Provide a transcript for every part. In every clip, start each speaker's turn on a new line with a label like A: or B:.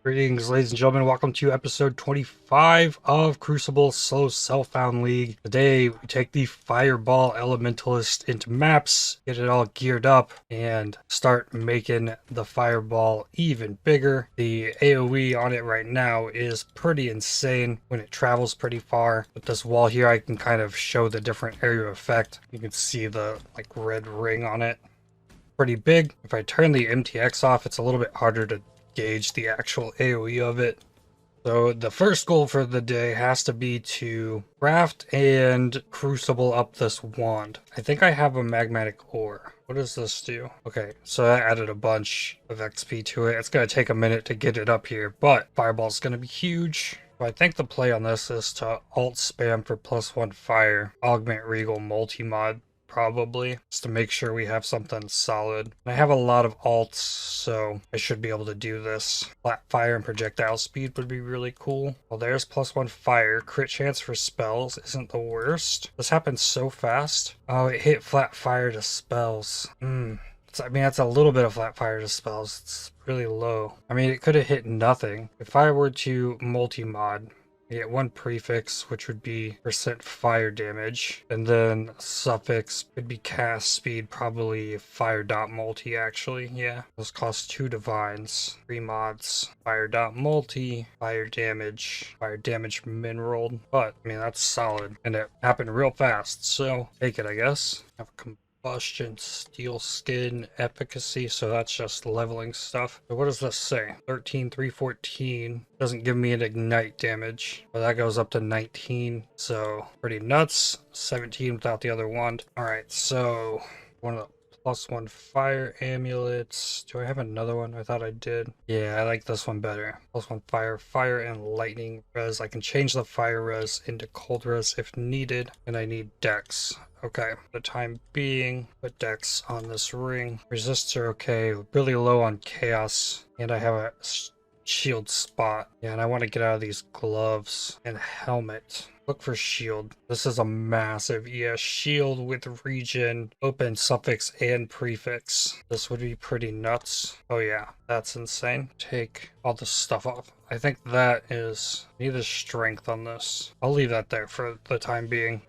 A: Greetings, ladies and gentlemen. Welcome to episode 25 of Crucible Self-Found League. Today, we take the Fireball Elementalist into maps, get it all geared up, and start making the Fireball even bigger. The AOE on it right now is pretty insane when it travels pretty far. With this wall here, I can kind of show the different area effect. You can see the red ring on it. Pretty big. If I turn the MTX off, it's a little bit harder to gauge the actual AOE of it. So the first goal for the day has to be to craft and crucible up this wand. I think I have a magmatic ore. What does this do? Okay, so that added a bunch of XP to it. It's going to take a minute to get it up here, but Fireball's going to be huge. So I think the play on this is to alt spam for +1 fire, augment regal multi-mod. Probably, just to make sure we have something solid. I have a lot of alts, so I should be able to do this. Flat fire and projectile speed would be really cool. Well, there's +1 fire. Crit chance for spells isn't the worst. This happens so fast. Oh, it hit flat fire to spells. I mean, that's a little bit of flat fire to spells. It's really low. I mean, it could have hit nothing. If I were to multi-mod, I get 1 prefix, which would be % fire damage, and then suffix would be cast speed, probably fire dot multi actually. Yeah, those cost 2 divines, 3 mods, fire dot multi, fire damage mineral. But I mean, that's solid, and it happened real fast, so take it, I guess. Have a combustion, steel skin, efficacy, so that's just leveling stuff. So what does this say? 13, 314. Doesn't give me an ignite damage, but that goes up to 19, so pretty nuts. 17 without the other wand. Alright, so one of the +1 fire amulets. Do I have another one? I thought I did. Yeah, I like this one better. +1 fire and lightning res. I can change the fire res into cold res if needed, and I need dex. Okay, for the time being, put dex on this ring. Resists are okay, really low on chaos, and I have a shield spot. Yeah, and I want to get out of these gloves and helmet. Look for shield. This is a massive shield with regen, open suffix, and prefix. This would be pretty nuts. Oh yeah, that's insane. Take all this stuff off. I think that is... need a strength on this. I'll leave that there for the time being.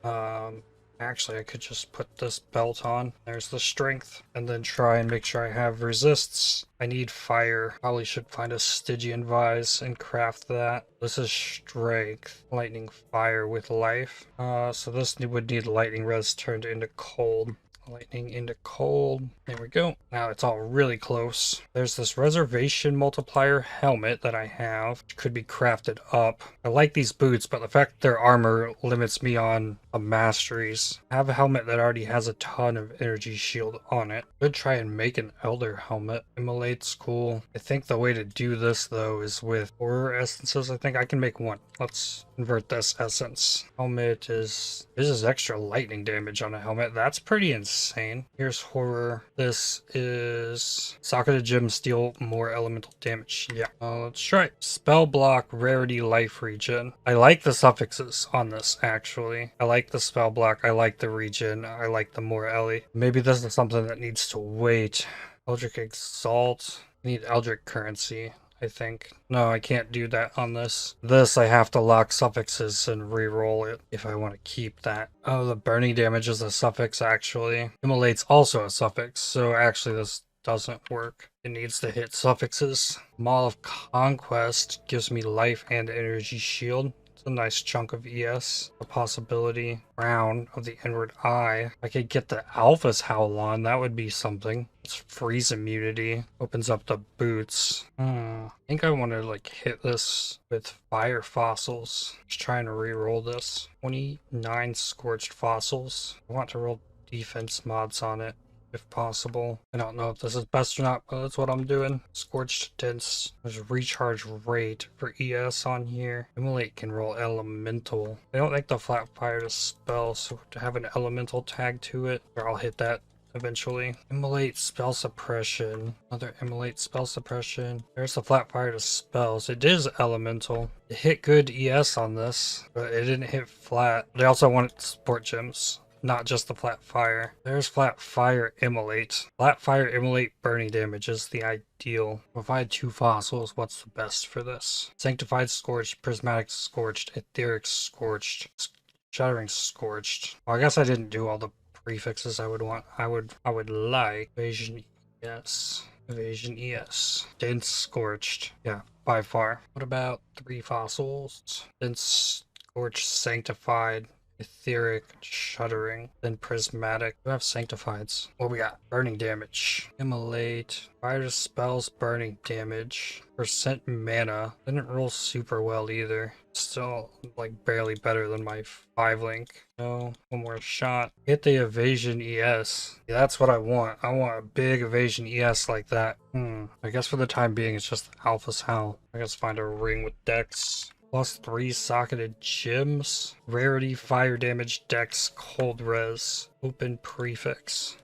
A: Actually, I could just put this belt on. There's the strength. And then try and make sure I have resists. I need fire. Probably should find a Stygian vise and craft that. This is strength. Lightning fire with life. So this would need lightning res turned into cold. Lightning into cold. There we go. Now it's all really close. There's this reservation multiplier helmet that I have, which could be crafted up. I like these boots, but the fact their armor limits me on masteries. I have a helmet that already has a ton of energy shield on it. Could try and make an elder helmet. Immolate's cool. I think the way to do this though is with horror essences. I think I can make one. Let's convert this essence. Helmet is... this is extra lightning damage on a helmet. That's pretty insane. Here's horror. This is socket of gem, steal more elemental damage. Yeah. Let's try it. Spell block, rarity, life regen. I like the suffixes on this actually. I like the spell block. I like the regen. I like the more Ellie. Maybe this is something that needs to wait. Eldritch Exalt. I need Eldritch currency, I think. No, I can't do that on this. This, I have to lock suffixes and re-roll it if I want to keep that. Oh, the burning damage is a suffix, actually. Immolate's also a suffix, so actually this doesn't work. It needs to hit suffixes. Maul of Conquest gives me life and energy shield. It's a nice chunk of ES. A possibility. Crown of the Inward Eye. I could get the Alpha's Howl on. That would be something. It's freeze immunity. Opens up the boots. I think I want to hit this with fire fossils. Just trying to re-roll this. 29 scorched fossils. I want to roll defense mods on it, if possible. I don't know if this is best or not, but that's what I'm doing. Scorched Dense. There's recharge rate for ES on here. Immolate can roll elemental. I don't think the flat fire to spell, so to have an elemental tag to it, or I'll hit that eventually. Immolate spell suppression. Another immolate spell suppression. There's the flat fire to spells. It is elemental. It hit good ES on this, but it didn't hit flat. They also wanted support gems. not just the flat fire. There's flat fire immolate. Flat fire immolate burning damage is the ideal. If I had 2 fossils, what's the best for this? Sanctified scorched, prismatic scorched, etheric scorched, shattering scorched. Well, I guess I didn't do all the prefixes I would want. I would like evasion ES. Evasion ES. Dense scorched. Yeah, by far. What about 3 fossils? Dense scorched, sanctified, etheric, shuddering, then prismatic. We have sanctifieds. What we got? Burning damage. Immolate. Fire spells burning damage. Percent mana. Didn't roll super well either. Still like barely better than my 5 link. No, one more shot. Hit the evasion ES. Yeah, that's what I want. I want a big evasion ES like that. I guess for the time being it's just Alpha's Howl. I guess find a ring with Dex. +3 socketed gems. Rarity, fire damage, dex, cold res. Open prefix.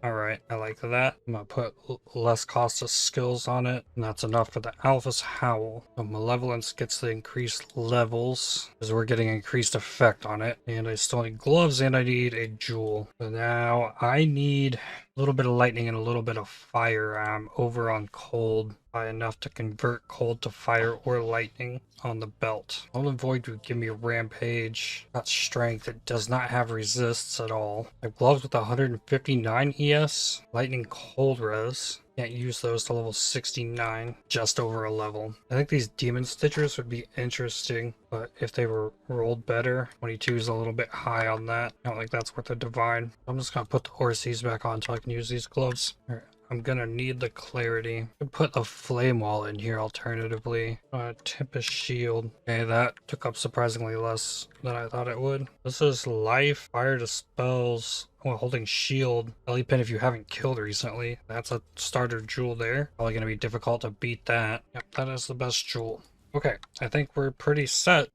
A: Alright, I like that. I'm gonna put less cost of skills on it, and that's enough for the Alpha's Howl. So Malevolence gets the increased levels, because we're getting increased effect on it. And I still need gloves, and I need a jewel. So now I need a little bit of lightning and a little bit of fire. I'm over on cold by enough to convert cold to fire or lightning on the belt. Golden Void would give me a rampage. Got strength. It does not have resists at all. I have gloves with 159 ES. Lightning cold res. Can't use those to level 69, just over a level. I think these demon stitchers would be interesting, but if they were rolled better, 22 is a little bit high on that. I don't think that's worth a divine. I'm just gonna put the Orsees back on so I can use these gloves. All right. I'm gonna need the clarity. I could put the flame wall in here alternatively. Tempest shield. Okay, that took up surprisingly less than I thought it would. This is life, fire dispels. Oh, holding shield. Belly pin if you haven't killed recently. That's a starter jewel there. Probably gonna be difficult to beat that. Yep, that is the best jewel. Okay, I think we're pretty set.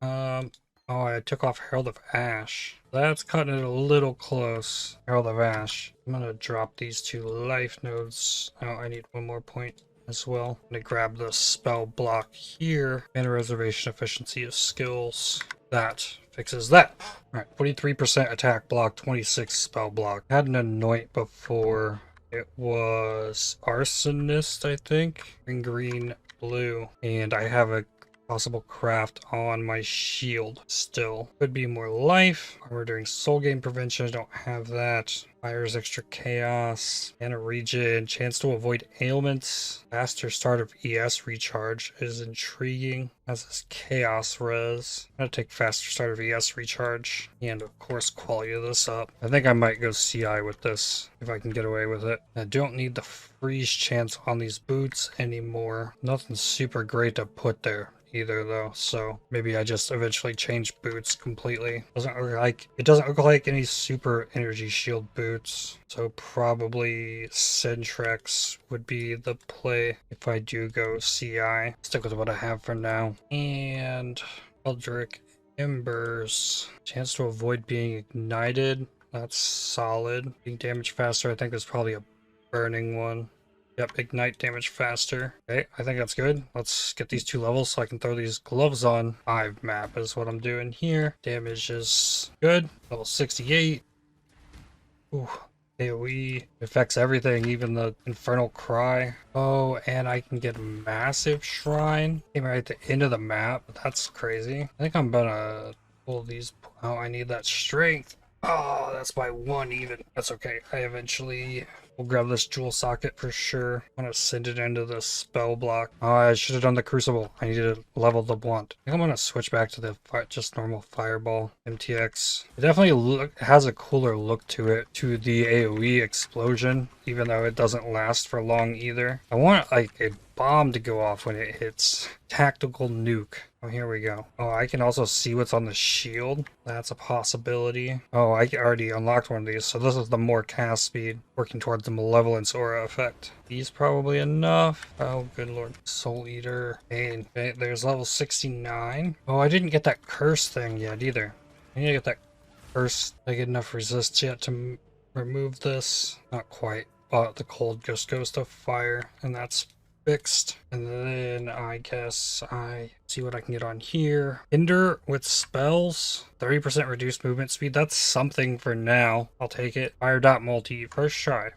A: Oh, I took off Herald of Ash. That's cutting it a little close. Herald of Ash. I'm gonna drop these 2 life nodes. Oh, I need 1 more point as well. I'm gonna grab the spell block here. And a reservation efficiency of skills. That fixes that. Alright, 43% attack block, 26 spell block. I had an anoint before. It was Arsonist, I think. Green, blue. And I have a possible craft on my shield still. Could be more life. Armor during soul game prevention. I don't have that. Fire's extra chaos. And a regen. Chance to avoid ailments. Faster start of ES recharge is intriguing. As is chaos res. I'm gonna take faster start of ES recharge. And of course quality of this up. I think I might go CI with this if I can get away with it. I don't need the freeze chance on these boots anymore. Nothing super great to put there either though, so maybe I just eventually change boots completely. It doesn't look like any super energy shield boots, so probably Sentrex would be the play if I do go CI. Stick with what I have for now. And Eldritch Embers. Chance to avoid being ignited. That's solid. Being damaged faster. I think there's probably a burning one. Yep, ignite damage faster. Okay, I think that's good. Let's get these 2 levels so I can throw these gloves on. 5 map is what I'm doing here. Damage is good. Level 68. Ooh, AOE affects everything, even the Infernal Cry. Oh, and I can get a massive shrine. Came right at the end of the map. That's crazy. I think I'm gonna pull these. Oh, I need that strength. Oh, that's by 1 even. That's okay. I eventually will grab this jewel socket for sure. I'm gonna send it into the spell block. Oh, I should have done the Crucible. I need to level the blunt. I think I'm gonna switch back to the just normal fireball. MTX. It definitely has a cooler look to it, to the AOE explosion, even though it doesn't last for long either. I want like a bomb to go off when it hits. Tactical nuke. Oh, here we go. Oh, I can also see what's on the shield. That's a possibility. Oh, I already unlocked one of these, so this is the more cast speed, working towards the Malevolence aura effect. These probably enough. Oh, good lord. Soul Eater. And there's level 69. Oh, I didn't get that curse thing yet either. I need to get that curse. I get enough resist yet to remove this. Not quite. But the cold just goes to fire, and that's fixed. And then I guess I see what I can get on here. Hinder with spells. 30% reduced movement speed. That's something for now. I'll take it. Fire dot multi. First try.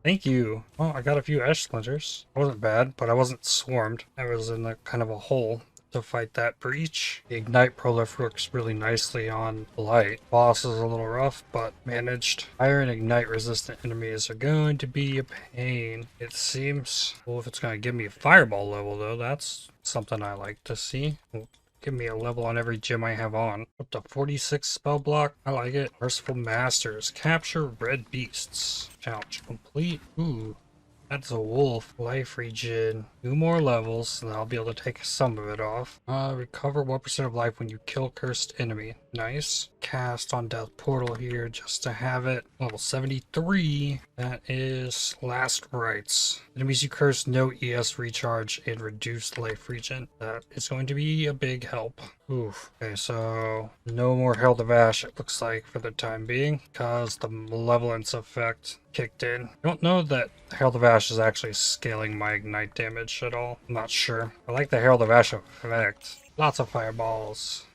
A: Thank you. Well, I got a few ash splinters. It wasn't bad, but I wasn't swarmed. I was in a kind of a hole to fight that breach. The ignite prolif works really nicely on light. Boss is a little rough, but managed. Fire and ignite resistant enemies are going to be a pain. It seems. Well, if it's going to give me a fireball level though, that's something I like to see. Give me a level on every gem I have on. Up to 46 spell block. I like it. Merciful Masters. Capture red beasts. Challenge complete. Ooh. That's a wolf. Life regen. 2 more levels, and I'll be able to take some of it off. Recover 1% of life when you kill cursed enemy. Nice. Cast on death portal here just to have it. Level 73. That is last rites. Enemies you curse, no ES recharge and reduced life regen. That is going to be a big help. Oof. Okay, so no more Herald of Ash, it looks like, for the time being, because the malevolence effect kicked in. I don't know that Herald of Ash is actually scaling my ignite damage at all. I'm not sure. I like the Herald of Ash effect. Lots of fireballs.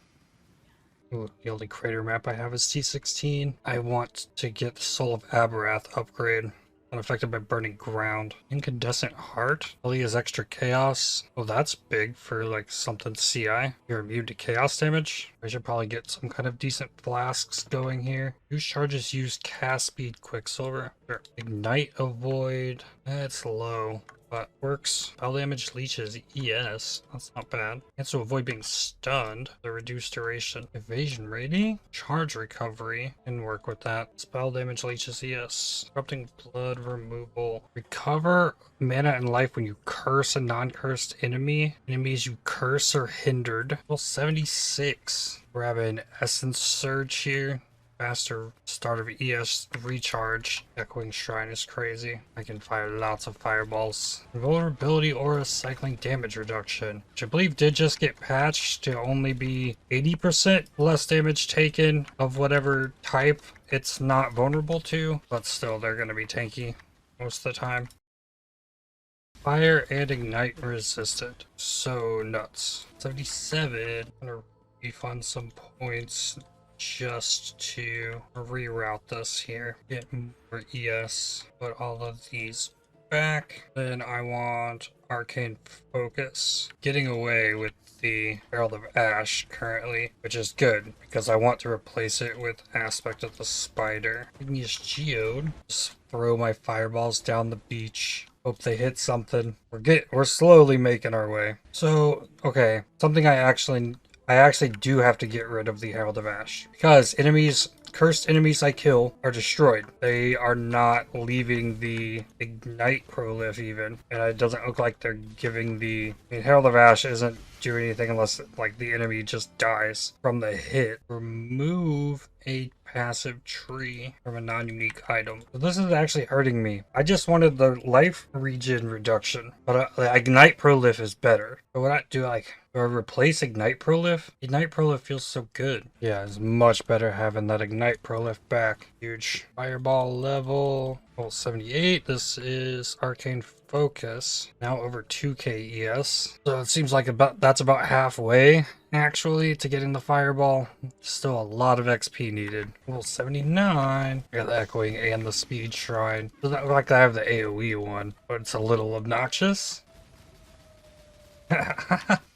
A: Ooh, the only crater map I have is T16. I want to get the Soul of Aberrath upgrade. Unaffected by burning ground. Incandescent heart. Really is extra chaos. Oh, that's big for like something CI. You're immune to chaos damage. I should probably get some kind of decent flasks going here. Use charges use cast speed quicksilver. Sure. Ignite avoid. It's low, but works. Spell damage leeches ES. That's not bad. And so avoid being stunned. The reduced duration. Evasion rating. Charge recovery. Can work with that. Spell damage leeches ES. Corrupting blood removal. Recover mana and life when you curse a non-cursed enemy. Enemies you curse are hindered. Well, 76. Grab an essence surge here. Faster start of ES recharge. Echoing Shrine is crazy. I can fire lots of fireballs. Vulnerability aura cycling damage reduction, which I believe did just get patched to only be 80% less damage taken of whatever type it's not vulnerable to, but still they're going to be tanky most of the time. Fire and ignite resistant. So nuts. 77. I'm going to refund some points just to reroute this here. Get more ES. Put all of these back. Then I want Arcane Focus. Getting away with the Herald of Ash currently, which is good because I want to replace it with Aspect of the Spider. Igneous Geode. Just throw my fireballs down the beach. Hope they hit something. We're slowly making our way. So, okay, something I actually do have to get rid of the Herald of Ash because cursed enemies I kill are destroyed. They are not leaving the ignite prolif even, and it doesn't look like they're giving the. I mean, Herald of Ash isn't doing anything unless like the enemy just dies from the hit. Remove a passive tree from a non-unique item. So this is actually hurting me. I just wanted the life regen reduction, but the ignite prolif is better. So what do I replace ignite prolif? Ignite prolif feels so good. Yeah, it's much better having that ignite prolif back. Huge. Fireball level. Level 78. This is Arcane Focus. Now over 2k ES. So it seems like that's about halfway actually to getting the fireball. Still a lot of XP needed. Level 79. I got the echoing and the speed shrine. Doesn't look like I have the AOE one, but it's a little obnoxious.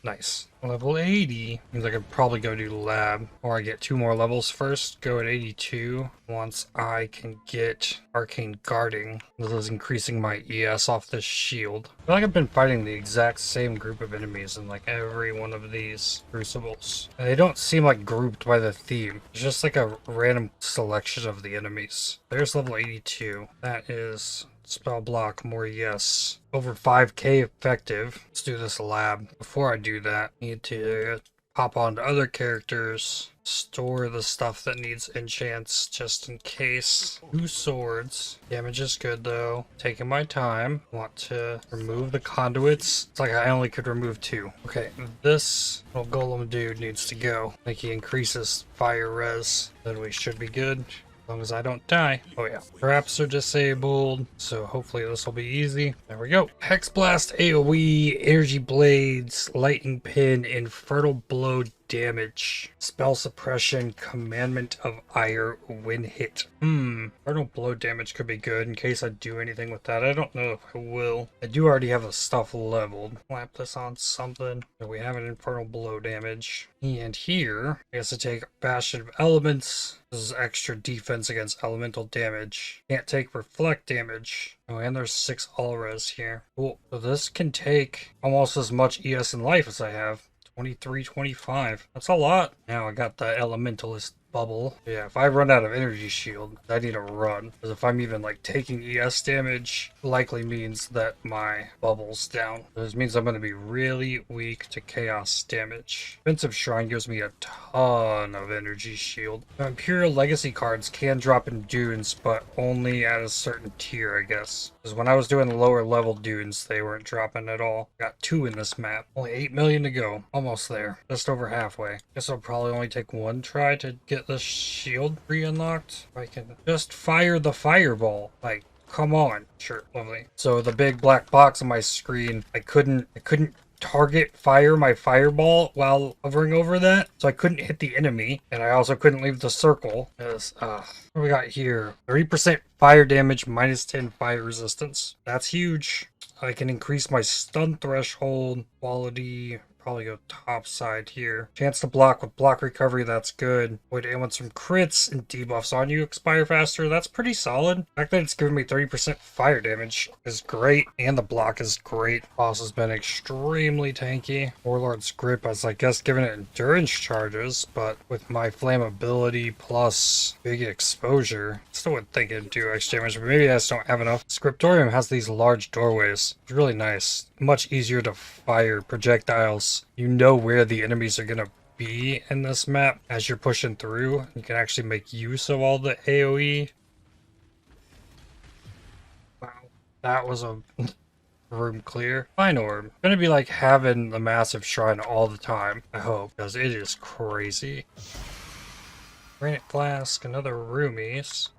A: Nice. Level 80. Means I could probably go do lab. Or I get 2 more levels first. Go at 82. Once I can get Arcane Guarding. This is increasing my ES off this shield. I feel like I've been fighting the exact same group of enemies in like every one of these crucibles. And they don't seem like grouped by the theme. It's just like a random selection of the enemies. There's level 82. That is spell block, more yes. Over 5k effective. Let's do this lab. Before I do that, I need to hop on to other characters, store the stuff that needs enchants just in case. 2 swords. Damage is good though. Taking my time. Want to remove the conduits. It's like I only could remove 2. Okay, this little golem dude needs to go. I think he increases fire res. Then we should be good. As long as I don't die. Oh yeah. Traps are disabled, so hopefully this will be easy. There we go. Hex Blast, AOE, Energy Blades, Lightning Pin, Infernal Blow damage, spell suppression, commandment of ire when hit. Infernal blow damage could be good in case I do anything with that. I don't know if I will. I do already have the stuff leveled. Slap this on something. So we have an infernal blow damage. And here, I guess I take Bastion of Elements. This is extra defense against elemental damage. Can't take reflect damage. Oh, and there's 6 all-res here. Cool. So this can take almost as much ES in life as I have. 23, 25. That's a lot. Now I got the Elementalist bubble. Yeah, if I run out of energy shield, I need to run. Because if I'm even like taking ES damage, likely means that my bubble's down. This means I'm going to be really weak to chaos damage. Defensive Shrine gives me a ton of energy shield. Now, Imperial Legacy cards can drop in dunes, but only at a certain tier, I guess. Because when I was doing the lower level dunes, they weren't dropping at all. Got 2 in this map. Only 8 million to go. Almost there. Just over halfway. Guess I'll probably only take 1 try to get the shield re-unlocked. I can just fire the fireball. Like, come on. Sure, lovely. So the big black box on my screen, I couldn't target fire my fireball while hovering over that, so I couldn't hit the enemy, and I also couldn't leave the circle. What do we got here? 30% fire damage, minus 10 fire resistance. That's huge. I can increase my stun threshold, quality. Probably go top side here. Chance to block with block recovery, that's good. Avoid ailments from crits and debuffs on you expire faster. That's pretty solid. The fact that it's giving me 30% fire damage is great, and the block is great. Boss has been extremely tanky. Warlord's Grip has, I guess, given it endurance charges, but with my flammability plus big exposure, I still would think it'd do extra damage, but maybe I just don't have enough. Scriptorium has these large doorways. It's really nice. Much easier to fire projectiles. You know where the enemies are gonna be in this map as you're pushing through. You can actually make use of all the AOE. Wow, that was a room clear. Fine orb. Gonna be like having the massive shrine all the time, I hope, because it is crazy. Granite Flask, another roomies.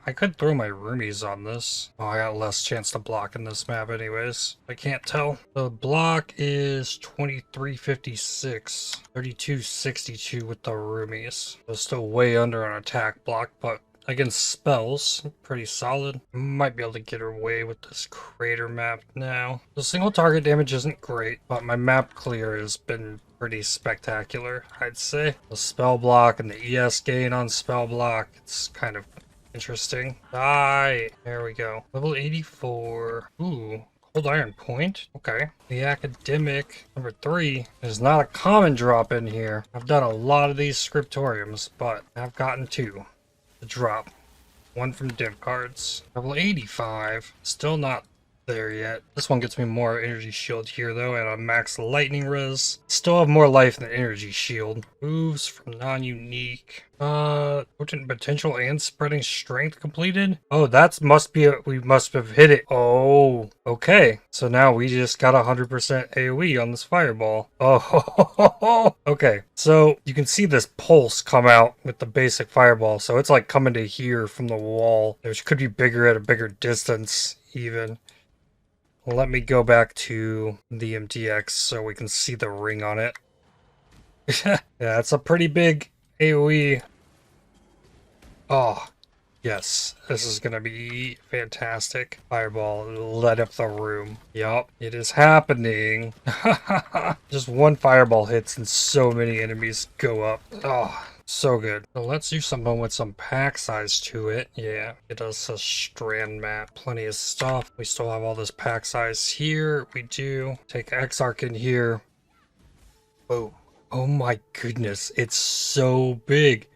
A: I could throw my roomies on this. Oh, I got less chance to block in this map anyways. I can't tell. The block is 2356. 3262 with the roomies. So still way under an attack block, but against spells, pretty solid. Might be able to get away with this crater map now. The single target damage isn't great, but my map clear has been pretty spectacular, I'd say. The spell block and the ES gain on spell block, it's kind of interesting. Die! There we go. Level 84. Ooh. Cold Iron Point? Okay. The Academic, number 3, is not a common drop in here. I've done a lot of these scriptoriums, but I've gotten 2. The drop. 1 from div cards. Level 85. Still not there yet. This one gets me more energy shield here though, and a max lightning res. Still have more life than energy shield. Moves from non-unique. Potent potential and spreading strength completed. Oh, that must be we must have hit it. Oh, okay. So now we just got 100% AOE on this fireball. Oh, okay. So you can see this pulse come out with the basic fireball. So it's like coming to here from the wall, which could be bigger at a bigger distance even. Let me go back to the MTX so we can see the ring on it. Yeah, it's a pretty big AoE. Oh, yes. This is going to be fantastic. Fireball, light up the room. Yup, it is happening. Just one fireball hits and so many enemies go up. Oh, so good. So let's do something with some pack size to it. Yeah, it does a strand map. Plenty of stuff. We still have all this pack size here. We do. Take Exarch in here. Oh, oh my goodness. It's so big.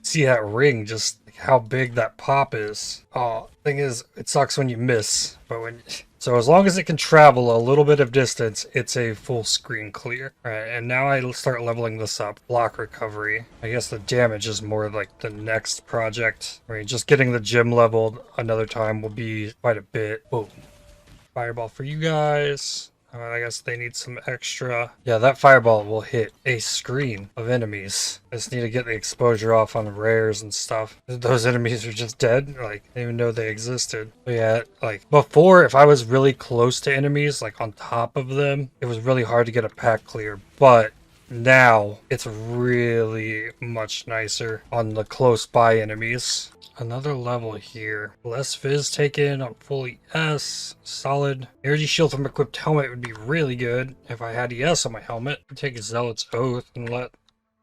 A: See that ring, just how big that pop is. Oh, thing is, it sucks when you miss, but when... So as long as it can travel a little bit of distance, it's a full screen clear. Alright, and now I start leveling this up. Block recovery. I guess the damage is more like the next project. Right, just getting the gym leveled another time will be quite a bit. Boom. Fireball for you guys. I guess they need some extra. Yeah, that fireball will hit a screen of enemies. I just need to get the exposure off on rares and stuff. Those enemies are just dead. Like, I didn't even know they existed. But yeah, like before, if I was really close to enemies, like on top of them, it was really hard to get a pack clear. But now it's really much nicer on the close by enemies. Another level here. Less fizz taken on fully S. Solid. Energy shield from equipped helmet would be really good if I had ES on my helmet. I'd take Zealot's Oath and let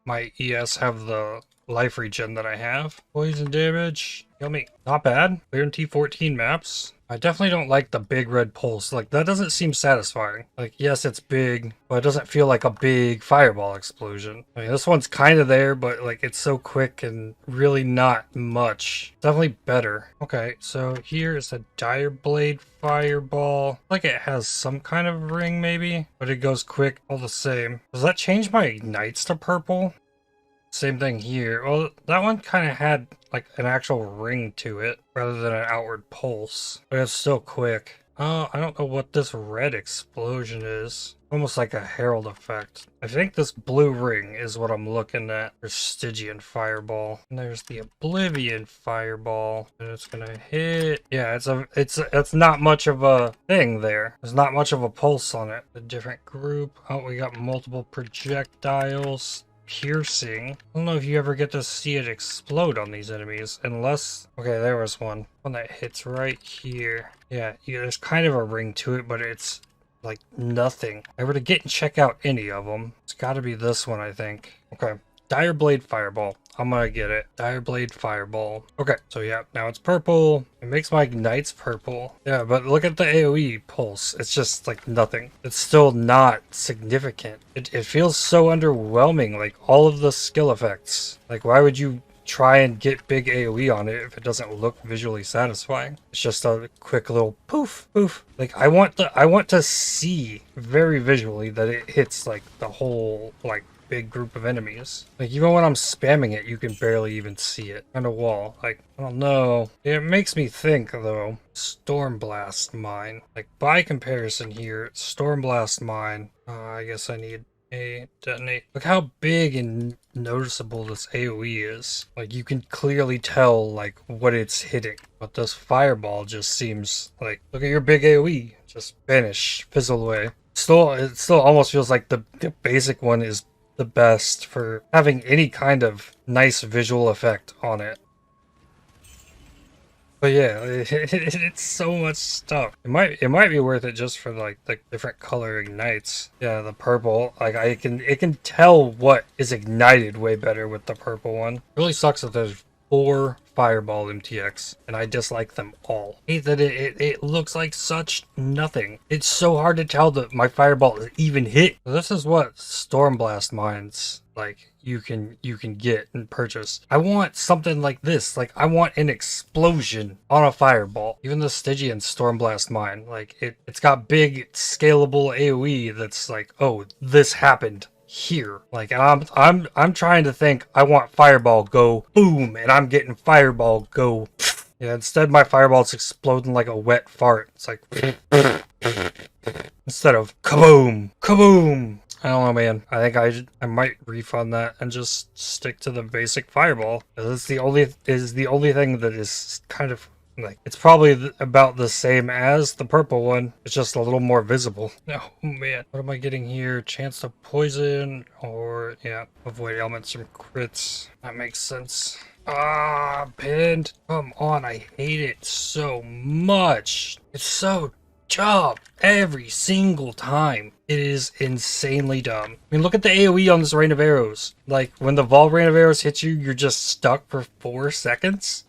A: my ES have the life regen that I have. Poison damage. Kill me. Not bad. Clear in T14 maps. I definitely don't like the big red pulse. Like, that doesn't seem satisfying. Like, yes, it's big, but it doesn't feel like a big fireball explosion. I mean, this one's kind of there, but, like, it's so quick and really not much. Definitely better. Okay, so here is a Dire Blade fireball. Like, it has some kind of ring, maybe, but it goes quick all the same. Does that change my ignites to purple? Same thing here. Well, that one kind of had like an actual ring to it rather than an outward pulse, but it's still quick. I don't know what this red explosion is. Almost like a herald effect. I think this blue ring is what I'm looking at. There's Stygian Fireball. And there's the Oblivion Fireball. And it's gonna hit. Yeah, it's not much of a thing there. There's not much of a pulse on it. A different group. Oh, we got multiple projectiles. Piercing. I don't know if you ever get to see it explode on these enemies, unless... Okay, there was one. One that hits right here. Yeah, there's kind of a ring to it, but it's like nothing. If I were to get and check out any of them, it's got to be this one, I think. Okay. Dire Blade Fireball. I'm gonna get it. Dire Blade Fireball. Okay, so yeah, now it's purple. It makes my ignites purple. Yeah, but look at the AOE pulse. It's just like nothing. It's still not significant. It feels so underwhelming, like all of the skill effects. Like, why would you try and get big AOE on it if it doesn't look visually satisfying? It's just a quick little poof, poof. Like, I want to see very visually that it hits like the whole like big group of enemies. Like, even when I'm spamming it, you can barely even see it on a wall. Like, I don't know. It makes me think, though, Stormblast Mine. Like, by comparison here, Stormblast Mine, I guess I need a detonate. Look how big and noticeable this AoE is. Like, you can clearly tell, like, what it's hitting. But this fireball just seems like, look at your big AoE. Just vanish, fizzle away. It still almost feels like the basic one is the best for having any kind of nice visual effect on it. But yeah, it's so much stuff. It might be worth it just for like the different color ignites. Yeah, the purple, like it can tell what is ignited way better with the purple one. It really sucks that there's 4 Fireball MTX, and I dislike them all. I hate that it looks like such nothing. It's so hard to tell that my Fireball is even hit. So this is what Stormblast Mines like you can get and purchase. I want something like this. Like, I want an explosion on a Fireball. Even the Stygian Stormblast Mine, like it's got big scalable AoE that's like, oh, this happened here. Like, and I'm trying to think, I want Fireball go boom, and I'm getting Fireball go pfft. Yeah, instead my Fireball's exploding like a wet fart. It's like instead of kaboom, kaboom. I don't know, man. I think I might refund that and just stick to the basic Fireball. It's the only thing that is kind of like, it's probably about the same as the purple one. It's just a little more visible. Oh man, what am I getting here? Chance to poison, or yeah, avoid elements from crits. That makes sense. Ah, pinned. Come on, I hate it so much. It's so dumb every single time. It is insanely dumb. I mean, look at the AoE on this Rain of Arrows. Like, when the Vol Rain of Arrows hits you, you're just stuck for 4 seconds.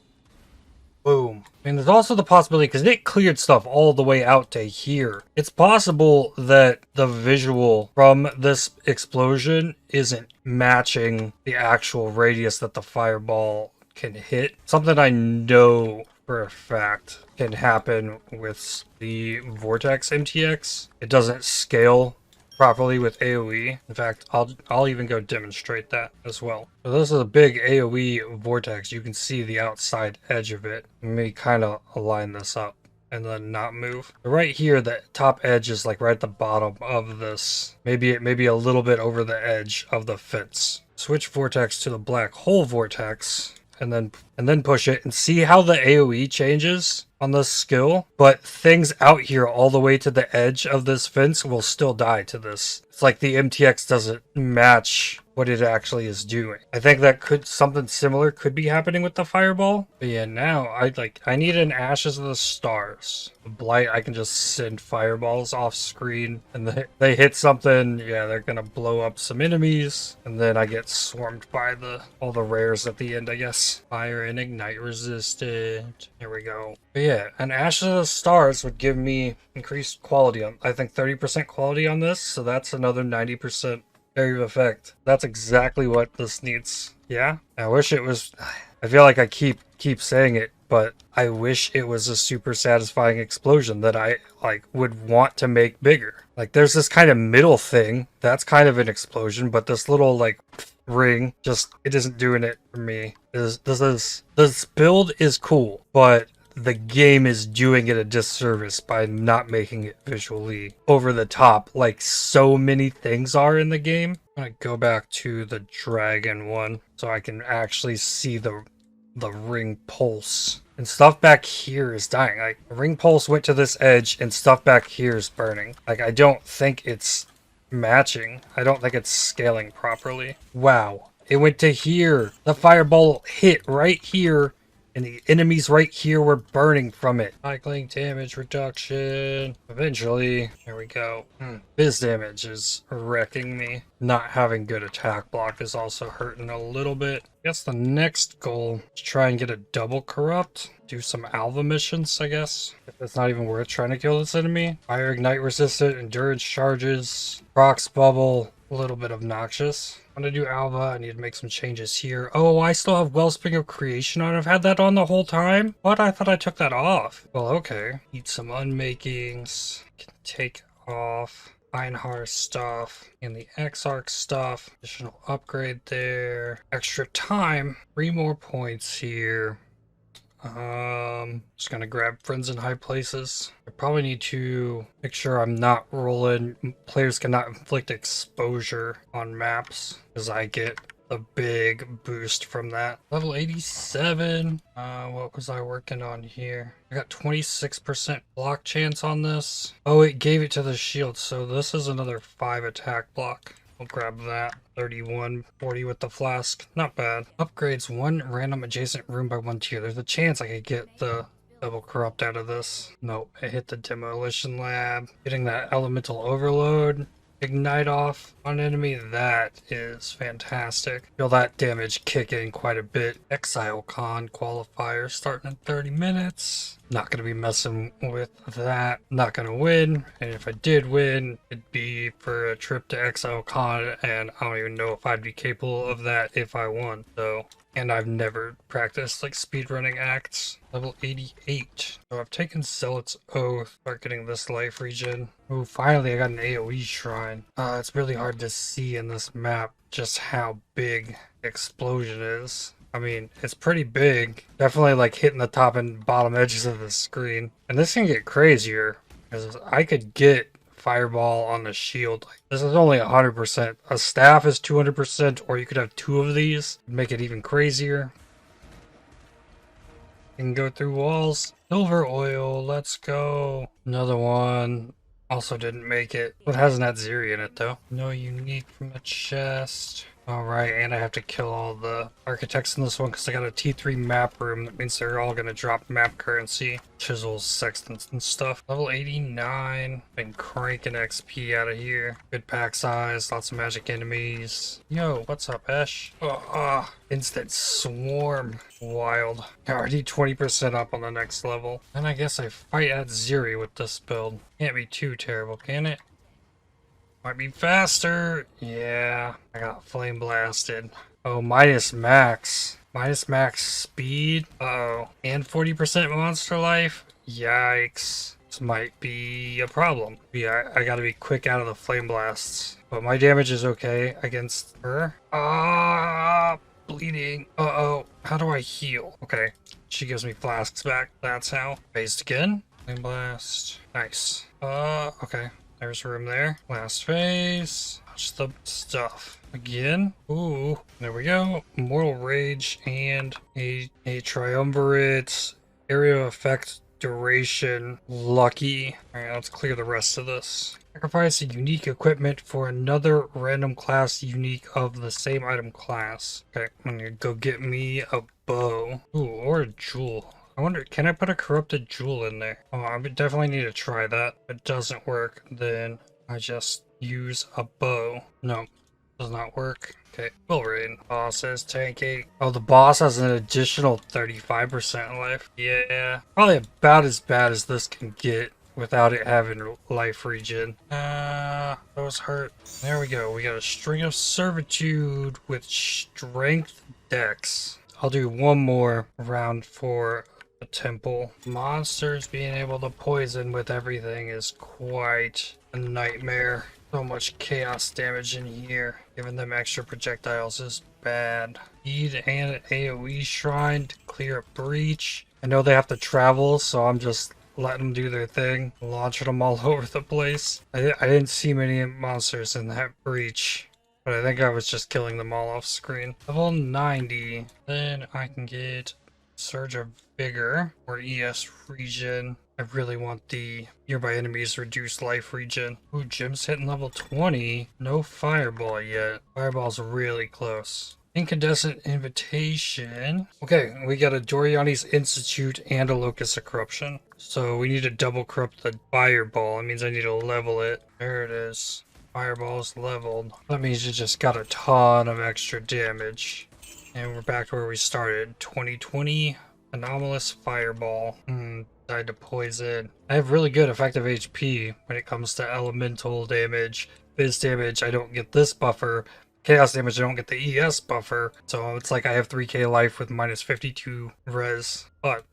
A: Boom. And there's also the possibility, because it cleared stuff all the way out to here. It's possible that the visual from this explosion isn't matching the actual radius that the Fireball can hit. Something I know for a fact can happen with the Vortex MTX. It doesn't scale properly with AoE. In fact, I'll even go demonstrate that as well. So this is a big AoE vortex. You can see the outside edge of it. Let me kind of align this up. and then not move. Right here, the top edge is like right at the bottom of this. Maybe a little bit over the edge of the fence. Switch vortex to the black hole vortex, and then push it and see how the AOE changes on this skill. But things out here all the way to the edge of this fence will still die to this. It's like the MTX doesn't match what it actually is doing. I think that something similar could be happening with the fireball. But yeah, now I need an Ashes of the Stars. The Blight, I can just send fireballs off screen, and they hit something, yeah, they're gonna blow up some enemies, and then I get swarmed by all the rares at the end, I guess. Fire and ignite resistant. Here we go. But yeah, an Ashes of the Stars would give me increased quality on, I think 30% quality on this, so that's another 90% area of effect. That's exactly what this needs. Yeah, I wish it was. I feel like I keep saying it, but I wish it was a super satisfying explosion that I would want to make bigger. Like there's this kind of middle thing that's kind of an explosion, but this little ring it isn't doing it for me. This build is cool, but the game is doing it a disservice by not making it visually over the top like so many things are in the game. I'm gonna go back to the dragon one so I can actually see the ring pulse. And stuff back here is dying. Like the ring pulse went to this edge and stuff back here is burning. Like I don't think it's matching. I don't think it's scaling properly. Wow. It went to here. The fireball hit right here. And the enemies right here were burning from it. Cycling damage reduction. Eventually, there we go. Biz damage is wrecking me. Not having good attack block is also hurting a little bit. I guess the next goal is try and get a double corrupt. Do some alpha missions, I guess. If it's not even worth trying to kill this enemy. Fire ignite resistant, endurance charges, procs bubble. A little bit obnoxious. I'm gonna do Alva. I need to make some changes here. Oh, I still have Wellspring of Creation on. I've had that on the whole time. What? I thought I took that off. Well, okay. Need some unmakings. Can take off Einhar stuff and the Exarch stuff. Additional upgrade there. Extra time. 3 more points here. Just gonna grab friends in high places. I probably need to make sure I'm not rolling. Players cannot inflict exposure on maps because I get a big boost from that. Level 87. What was I working on here? I got 26% block chance on this. Oh, it gave it to the shield, so this is another 5 attack block. We'll grab that. 31, 40 with the flask. Not bad. Upgrades 1 random adjacent room by 1 tier. There's a chance I could get the double corrupt out of this. Nope. I hit the demolition lab. Getting that elemental overload. Ignite off on enemy. That is fantastic. Feel that damage kick in quite a bit. Exile Con qualifier starting in 30 minutes. Not going to be messing with that. Not going to win. And if I did win, it'd be for a trip to Exile Con, and I don't even know if I'd be capable of that if I won. So, and I've never practiced speedrunning acts. Level 88. So I've taken Zealot's Oath. Start getting this life regen. Oh, finally I got an AOE shrine. It's really hard to see in this map just how big Explosion is. I mean, it's pretty big. Definitely hitting the top and bottom edges of the screen. And this can get crazier because I could get fireball on the shield. This is only 100%. A staff is 200%, or you could have 2 of these. Make it even crazier. You can go through walls. Silver oil, let's go. Another one. Also didn't make it. It has an Atziri in it though. No unique from the chest. Alright, and I have to kill all the architects in this one because I got a T3 map room. That means they're all going to drop map currency. Chisels, sextants, and stuff. Level 89. Been cranking XP out of here. Good pack size. Lots of magic enemies. Yo, what's up, Ash? Instant swarm. Wild. Already 20% up on the next level. And I guess I fight Atziri with this build. Can't be too terrible, can it? Might be faster. Yeah, I got flame blasted. Oh, minus max. Minus max speed. Uh-oh. And 40% monster life. Yikes. This might be a problem. Yeah, I gotta be quick out of the flame blasts. But my damage is okay against her. Bleeding. Uh-oh. How do I heal? Okay. She gives me flasks back. That's how. Phased again. Flame blast. Nice. Okay. There's room there. Last phase. Touch the stuff. Again. Ooh. There we go. Mortal Rage and a triumvirate area effect duration. Lucky. Alright, let's clear the rest of this. Sacrifice a unique equipment for another random class unique of the same item class. Okay, I'm gonna go get me a bow. Ooh, or a jewel. I wonder, can I put a corrupted jewel in there? Oh, I would definitely need to try that. If it doesn't work, then I just use a bow. No, does not work. Okay, full raid. Boss says tank 8. Oh, the boss has an additional 35% life. Yeah, probably about as bad as this can get without it having life regen. Those hurt. There we go. We got a string of servitude with strength dex. I'll do one more round for a temple. Monsters being able to poison with everything is quite a nightmare. So much chaos damage in here. Giving them extra projectiles is bad. Need an AOE shrine to clear a breach. I know they have to travel, so I'm just letting them do their thing. Launching them all over the place. I didn't see many monsters in that breach, but I think I was just killing them all off screen. Level 90. Then I can get Surge of Vigor or ES regen. I really want the nearby enemies reduced life regen. Ooh, Jim's hitting level 20. No fireball yet. Fireball's really close. Incandescent Invitation. Okay, we got a Doriani's Institute and a Locus of Corruption. So we need to double corrupt the fireball. That means I need to level it. There it is. Fireball's leveled. That means you just got a ton of extra damage. And we're back to where we started. 2020 Anomalous Fireball. Died to poison. I have really good effective HP when it comes to elemental damage. Biz damage, I don't get this buffer. Chaos damage, I don't get the ES buffer. So it's like I have 3k life with minus 52 res. But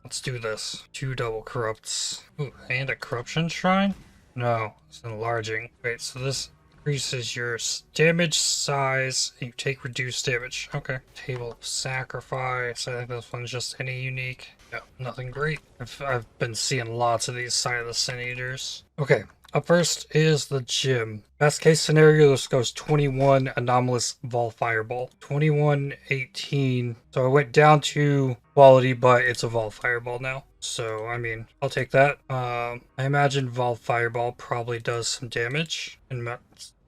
A: let's do this. 2 double corrupts. Ooh, and a corruption shrine? No, it's enlarging. Wait, so this increases your damage size and you take reduced damage. Okay. Table of Sacrifice. I think this one's just any unique. Yeah, nothing great. I've been seeing lots of these Side of the Sin Eaters. Okay. Up first is the gym. Best case scenario, this goes 21 Anomalous Vol Fireball. 21-18. So I went down to quality, but it's a Vol Fireball now. So, I mean, I'll take that. I imagine Vol Fireball probably does some damage and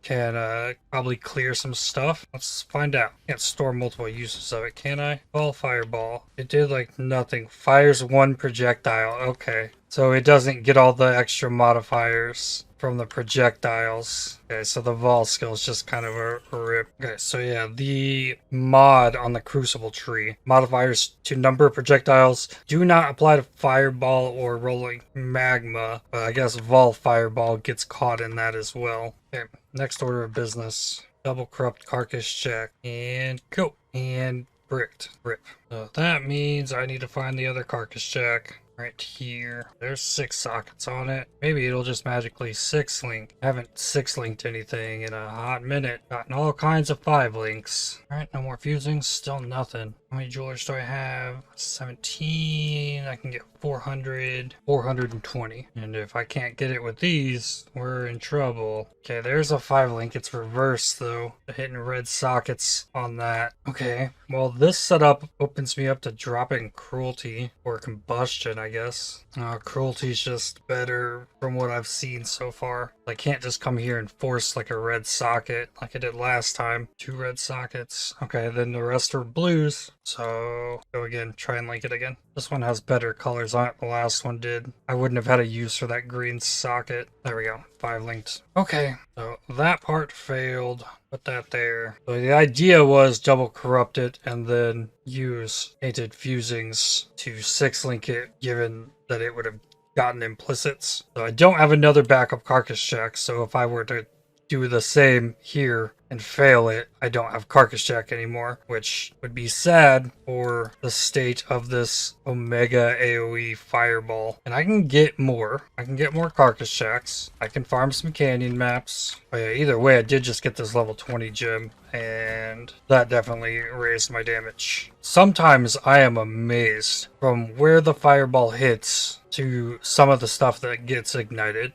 A: can probably clear some stuff. Let's find out. Can't store multiple uses of it, can I? Vol Fireball. It did like nothing. Fires 1 projectile. Okay. So it doesn't get all the extra modifiers from the projectiles. Okay, so the Vol skill is just kind of a rip. Okay, so yeah, the mod on the Crucible tree. Modifiers to number of projectiles do not apply to Fireball or Rolling Magma, but I guess Vol Fireball gets caught in that as well. Okay, next order of business. Double Corrupt Carcass check. And go. And bricked. Rip. So that means I need to find the other Carcass check. Right here. There's 6 sockets on it. Maybe it'll just magically 6-link. I haven't 6-linked anything in a hot minute. Gotten all kinds of 5 links. Alright, no more fusings. Still nothing. How many jewelers do I have? 17. I can get 400. 420. And if I can't get it with these, we're in trouble. Okay, there's a 5-link. It's reversed though. Hitting red sockets on that. Okay, well this setup opens me up to dropping cruelty or combustion, I guess. Cruelty's just better from what I've seen so far. I can't just come here and force like a red socket like I did last time. 2 red sockets. Okay, then the rest are blues. So go again, try and link it again. This one has better colors on it. The last one did. I wouldn't have had a use for that green socket. There we go. 5 linked. Okay, so that part failed. Put that there. So the idea was double corrupt it and then use painted fusings to 6-link it, given that it would have gotten implicits. So I don't have another backup carcass check, so if I were to do the same here and fail it, I don't have Carcass Jack anymore, which would be sad for the state of this Omega AOE Fireball. And I can get more. I can get more Carcass Jacks. I can farm some Canyon maps. But yeah, either way, I did just get this level 20 gem, and that definitely raised my damage. Sometimes I am amazed from where the Fireball hits to some of the stuff that gets ignited.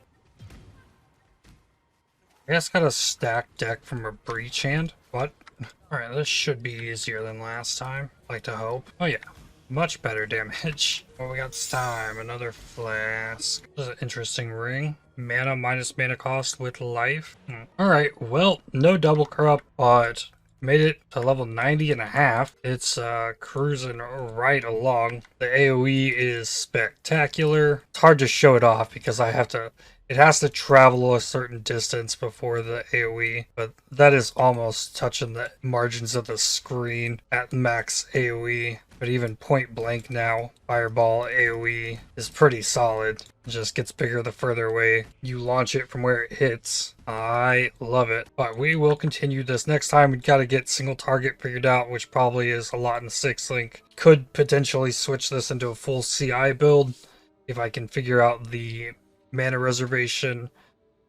A: I guess got a stacked deck from a Breach hand. What? Alright, this should be easier than last time. Like to hope. Oh yeah. Much better damage. What we got this time? Another flask. This is an interesting ring. Mana minus mana cost with life. Alright, well, no double corrupt, but made it to level 90 and a half. It's cruising right along. The AoE is spectacular. It's hard to show it off because it has to travel a certain distance before the AoE, but that is almost touching the margins of the screen at max AoE. But even point blank now, Fireball AoE is pretty solid. It just gets bigger the further away you launch it from where it hits. I love it. But we will continue this. Next time we got to get single target figured out, which probably is a lot in 6th link. Could potentially switch this into a full CI build if I can figure out the mana reservation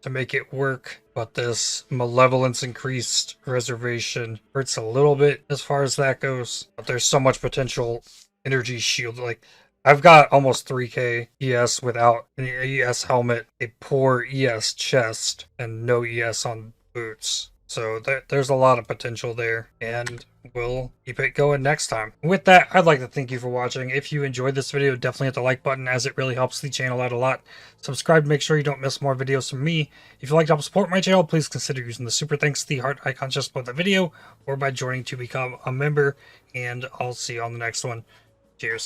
A: to make it work, but this malevolence increased reservation hurts a little bit as far as that goes. But there's so much potential energy shield. Like, I've got almost 3k ES without an ES helmet, a poor ES chest, and no ES on boots. So there's a lot of potential there, and we'll keep it going next time. With that, I'd like to thank you for watching. If you enjoyed this video, definitely hit the like button, as it really helps the channel out a lot. Subscribe to make sure you don't miss more videos from me. If you'd like to help support my channel, please consider using the super thanks, the heart icon just below the video, or by joining to become a member, and I'll see you on the next one. Cheers.